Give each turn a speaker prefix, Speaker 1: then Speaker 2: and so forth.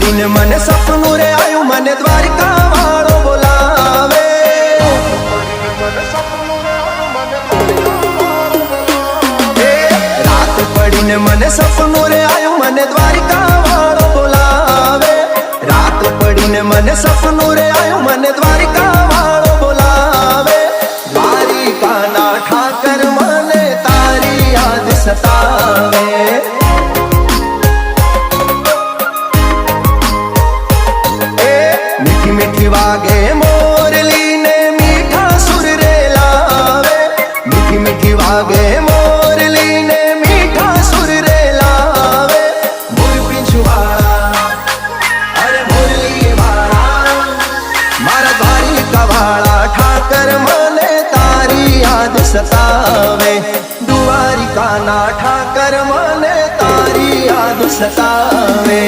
Speaker 1: पड़ीने मने सपनू रे आयु मने द्वारिका वाळो बोलावे। रात पड़ीने मने सपनू रे आयु मने द्वारिका वाळो बोलावे। रात पड़ीने मने सपनू रे आयु मने द्वारिका वाळो बोलावे। द्वारिका ना ठाकर मने तारी याद सतावे। मीठी मीठी वागे मोरली ने मीठा सुर रे लावे। मीठी मीठी वागे मोरली ने मीठा सुर रे लावे। मोर पिछवाड़ा अरे मोरली वाला मारा द्वारिका वाला ठाकर मने तारी याद सतावे। द्वारिका ना ठाकर मने तारी याद सतावे।